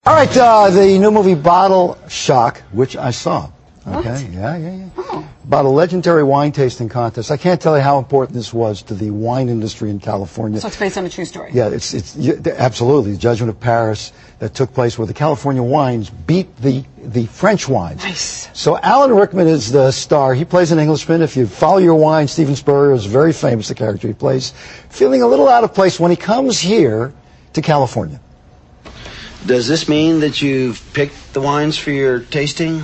All right, the new movie Bottle Shock, which I saw. Okay, what? Yeah. Oh. About a legendary wine tasting contest. I can't tell you how important this was to the wine industry in California. So it's based on a true story. Yeah, it's absolutely the Judgment of Paris that took place where the California wines beat the French wines. Nice. So Alan Rickman is the star. He plays an Englishman. If you follow your wine, Steven Spurrier is very famous, the character he plays, feeling a little out of place when he comes here to California. Does this mean that you've picked the wines for your tasting?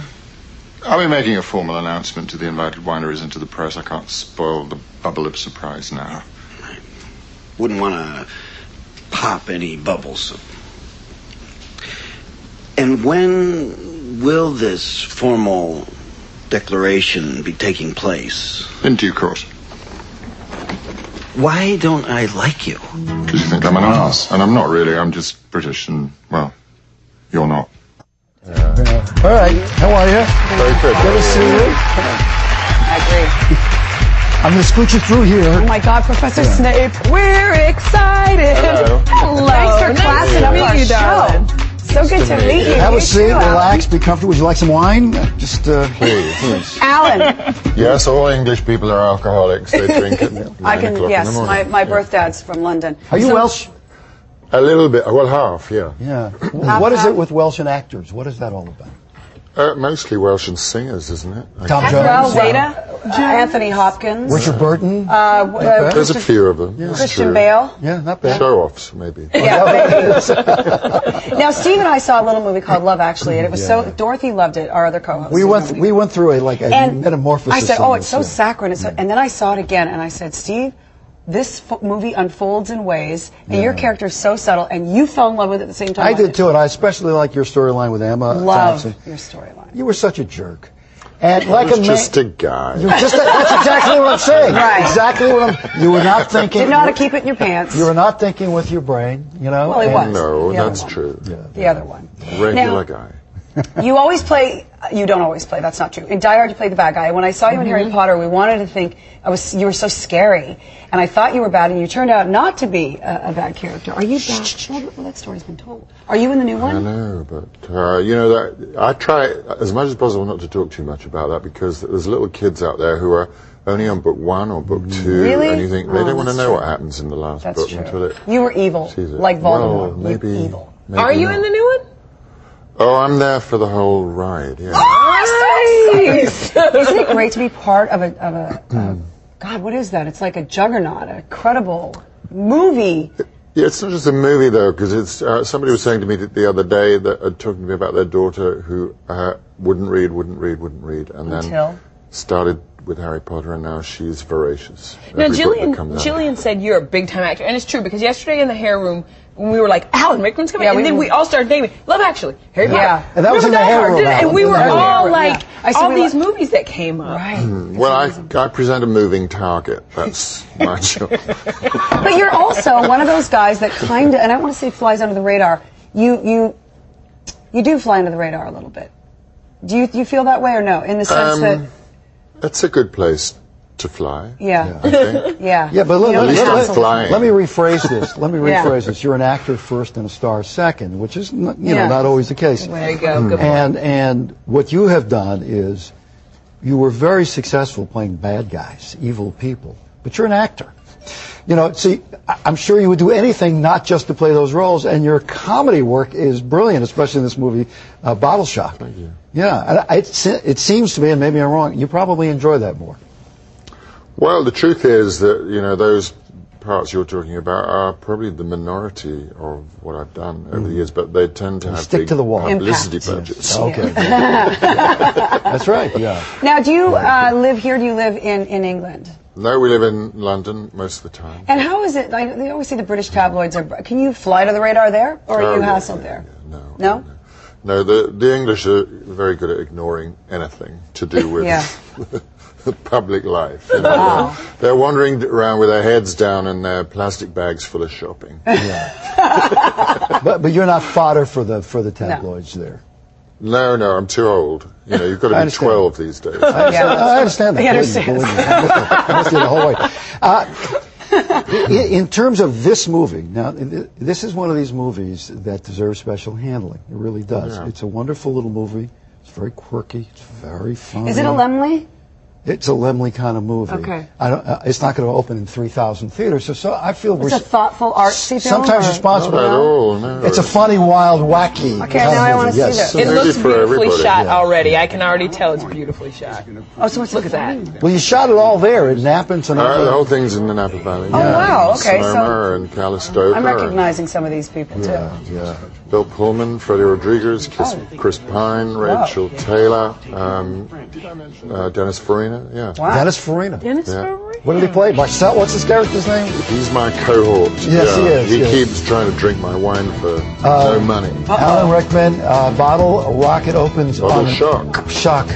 I'll be making a formal announcement to the invited wineries and to the press. I can't spoil the bubble of surprise now. I wouldn't want to pop any bubbles. And when will this formal declaration be taking place? In due course. Why don't I like you? Because you think I'm an ass. And I'm not really. I'm just British and, well, you're not. All right. How are you? Very good. Good to see you. I agree. I'm going to scoot you through here. Oh, my God, Professor Snape. We're excited. Hello. Thanks for classing up our show. So good to meet you. Have a seat, relax, be comfortable. Would you like some wine? Just, please. Alan. Yes, all English people are alcoholics. They drink at 9 Yes, o'clock my birth dad's from London. Are you Welsh? A little bit. Well, half, yeah. Yeah. What is it with Welsh and actors? What is that all about? Mostly Welsh and singers, isn't it? Tom Jones? Well, Zeta, Anthony Hopkins. Richard Burton? There's a few of them. Yeah. Christian Bale. Yeah, not bad. Show-offs, maybe. Yeah, now, Steve and I saw a little movie called Love Actually, and it was so, Dorothy loved it, our other co-host. We went through a metamorphosis. I said, oh, it's so yeah. saccharine. And then I saw it again, and I said, Steve, this movie unfolds in ways, and your character is so subtle, and you fell in love with it at the same time. I did too, and I especially like your storyline with Emma Thompson. Your storyline. You were such a jerk. And like I was just a guy. That's exactly what I'm saying. Right. Exactly what you were not thinking. Didn't know how to keep it in your pants. You were not thinking with your brain, you know? Well, he was. No, The that's true. Yeah. The other one. Regular guy. You always play, you don't always play, that's not true. In Die Hard, you played the bad guy. When I saw you in Harry Potter, we wanted to think you were so scary. And I thought you were bad, and you turned out not to be a bad character. Are you bad? Well, that story's been told. Are you in the new one? I know, but, you know, that I try as much as possible not to talk too much about that, because there's little kids out there who are only on book 1 or book 2. Really? And you think they don't want to know what happens in the last book until it... You were evil, like Voldemort. Well, maybe Evil. Are you in the new one? Oh, I'm there for the whole ride, yeah. Oh, so nice! Isn't it great to be part of a God, what is that? It's like a juggernaut, a credible movie. Yeah, it's not just a movie, though, because it's somebody was saying to me the other day, talking to me about their daughter who wouldn't read, and then started with Harry Potter, and now she's voracious. Now, Jillian said you're a big-time actor, and it's true, because yesterday in the hair room, when we were like, Alan Rickman's coming, and then we all started naming Love Actually, Harry Potter. Yeah, and that was in the hair room. And we were all like, all these movies that came up. Right. Well, I present a moving target. That's my job. But you're also one of those guys that kind of, and I don't want to say flies under the radar. You do fly under the radar a little bit. Do you feel that way or no? In the sense that it's a good place to fly. Yeah. I think. Yeah, but At least I'm flying. let me rephrase this. You're an actor first and a star second, which is not always the case. There you go. Good point. And what you have done is you were very successful playing bad guys, evil people, but you're an actor. You know, see, I'm sure you would do anything not just to play those roles, and your comedy work is brilliant, especially in this movie, Bottle Shock. Thank you. Yeah, and it seems to me, and maybe I'm wrong, you probably enjoy that more. Well, the truth is that, you know, those parts you're talking about are probably the minority of what I've done over the years, but they tend to have stick to the wall. Publicity budgets. Okay. That's right, yeah. Now, do you live here? Do you live in England? No, we live in London most of the time. And how is it? They always say the British tabloids are. Can you fly to the radar there, or are you hassled there? No. No, the English are very good at ignoring anything to do with public life. You know, they're wandering around with their heads down and their plastic bags full of shopping. Yeah. but you're not fodder for the tabloids there. No, I'm too old. You know, you've got to be 12 these days. I understand that. I understand. I missed you the whole way. In terms of this movie, now, this is one of these movies that deserves special handling. It really does. Yeah. It's a wonderful little movie. It's very quirky. It's very funny. Is it a Lemley? It's a Lemley kind of movie. Okay. It's not going to open in 3,000 theaters, so I feel It's a thoughtful artsy film? sometimes or? responsible. Not at all, no. It's a funny, wild, wacky. Okay, kind now of I wanna movie. see Yes. this. It Maybe looks for beautifully everybody, shot yeah. already. I can already tell it's beautifully shot. Oh, so it's Look at that. Well, you shot it all there in Napa and Sonoma. The whole thing's in the Napa Valley. Oh, wow, okay, Sonoma so- and Calistoga. I'm recognizing some of these people, too. Yeah. Bill Pullman, Freddie Rodriguez, Chris Pine, Rachel Taylor, Dennis Farina. Yeah. Wow. Dennis Farina. Dennis Yeah. Farina? What did he play? Marcel, what's his character's name? He's my cohort. Yes, he is, He yes. keeps trying to drink my wine for no money. Alan Rickman, bottle rocket opens Bottle on shock. Shock.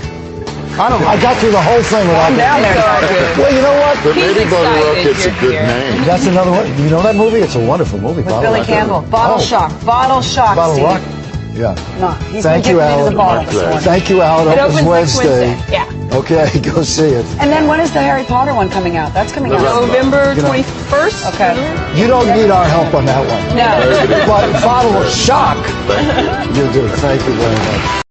I got through the whole thing without I'm down there. It's all good. Well, you know what? But He's maybe Bottle excited Rocket's a you're good here. name. That's another one. You know that movie? It's a wonderful movie. With Billy Campbell. Bottle Shock. Bottle Shock, Bottle Steve. Rock. Yeah. No, he's Thank been you, dipping into Alan. the bottle My this morning. Thank you, Alan. It Opens opens next Wednesday. Wednesday. Yeah. Okay, go see it. And then when is the Harry Potter one coming out? That's coming out. November You know- 21st. Okay. You don't need our help on that one. No. But Bottle of Shock. You do. Thank you very much.